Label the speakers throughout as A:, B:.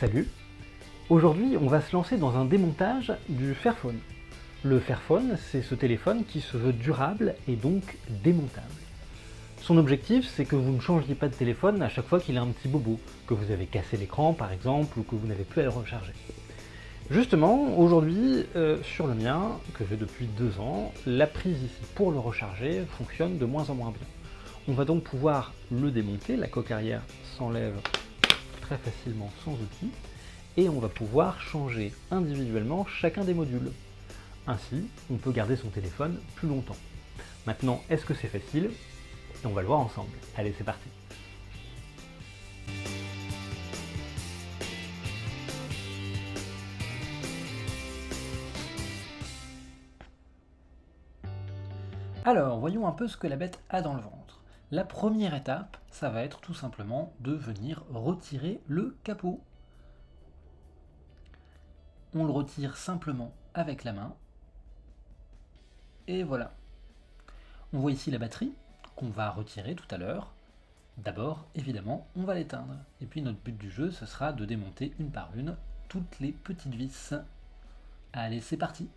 A: Salut! Aujourd'hui, on va se lancer dans un démontage du Fairphone. Le Fairphone, c'est ce téléphone qui se veut durable et donc démontable. Son objectif, c'est que vous ne changiez pas de téléphone à chaque fois qu'il a un petit bobo, que vous avez cassé l'écran par exemple, ou que vous n'avez plus à le recharger. Justement, aujourd'hui, sur le mien, que j'ai depuis 2 ans, la prise ici pour le recharger fonctionne de moins en moins bien. On va donc pouvoir le démonter, la coque arrière s'enlève très facilement sans outil, et on va pouvoir changer individuellement chacun des modules. Ainsi, on peut garder son téléphone plus longtemps. Maintenant, est-ce que c'est facile? On va le voir ensemble. Allez, c'est parti! Alors, voyons un peu ce que la bête a dans le ventre. La première étape, ça va être tout simplement de venir retirer le capot. On le retire simplement avec la main. Et voilà. On voit ici la batterie qu'on va retirer tout à l'heure. D'abord, évidemment, on va l'éteindre. Et puis notre but du jeu, ce sera de démonter une par une toutes les petites vis. Allez, c'est parti!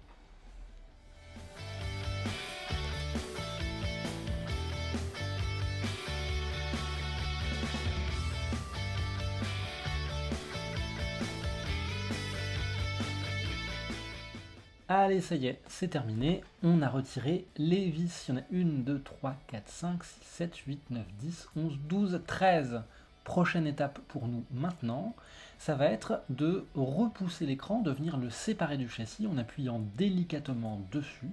A: Allez, ça y est, c'est terminé. On a retiré les vis. Il y en a 1, 2, 3, 4, 5, 6, 7, 8, 9, 10, 11, 12, 13. Prochaine étape pour nous maintenant, ça va être de repousser l'écran, de venir le séparer du châssis en appuyant délicatement dessus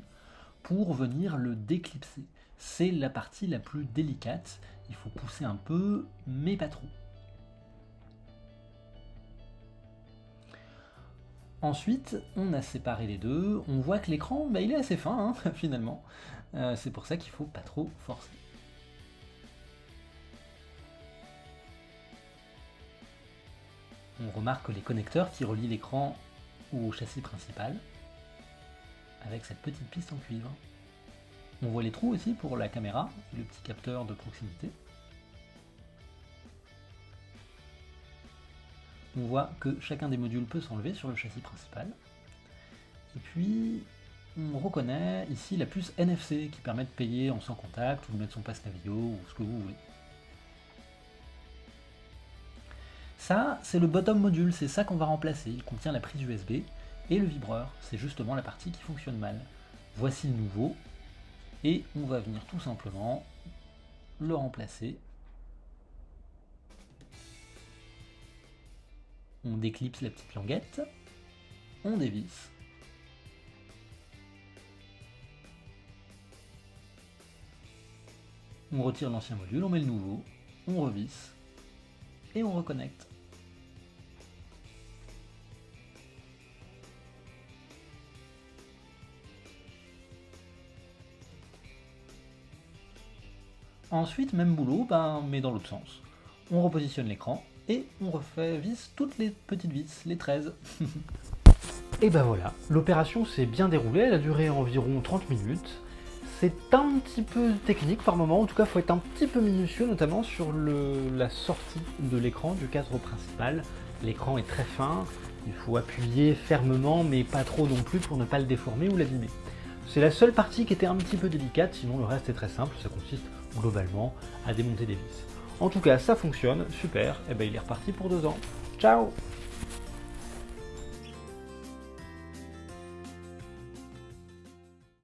A: pour venir le déclipser. C'est la partie la plus délicate. Il faut pousser un peu, mais pas trop. Ensuite, on a séparé les deux, on voit que l'écran, il est assez fin finalement, c'est pour ça qu'il ne faut pas trop forcer. On remarque les connecteurs qui relient l'écran au châssis principal, avec cette petite piste en cuivre. On voit les trous aussi pour la caméra, le petit capteur de proximité. On voit que chacun des modules peut s'enlever sur le châssis principal. Et puis, on reconnaît ici la puce NFC qui permet de payer en sans contact ou de mettre son passe Navigo ou ce que vous voulez. Ça, c'est le bottom module, c'est ça qu'on va remplacer. Il contient la prise USB et le vibreur. C'est justement la partie qui fonctionne mal. Voici le nouveau. Et on va venir tout simplement le remplacer. On déclipse la petite languette, on dévisse. On retire l'ancien module, on met le nouveau, on revisse et on reconnecte. Ensuite, même boulot, mais dans l'autre sens. On repositionne l'écran et on refait vis toutes les petites vis, les 13. Et ben voilà, l'opération s'est bien déroulée, elle a duré environ 30 minutes. C'est un petit peu technique par moment, en tout cas il faut être un petit peu minutieux, notamment sur la sortie de l'écran du cadre principal. L'écran est très fin, il faut appuyer fermement, mais pas trop non plus pour ne pas le déformer ou l'abîmer. C'est la seule partie qui était un petit peu délicate, sinon le reste est très simple, ça consiste globalement à démonter des vis. En tout cas, ça fonctionne, super, et il est reparti pour 2 ans. Ciao!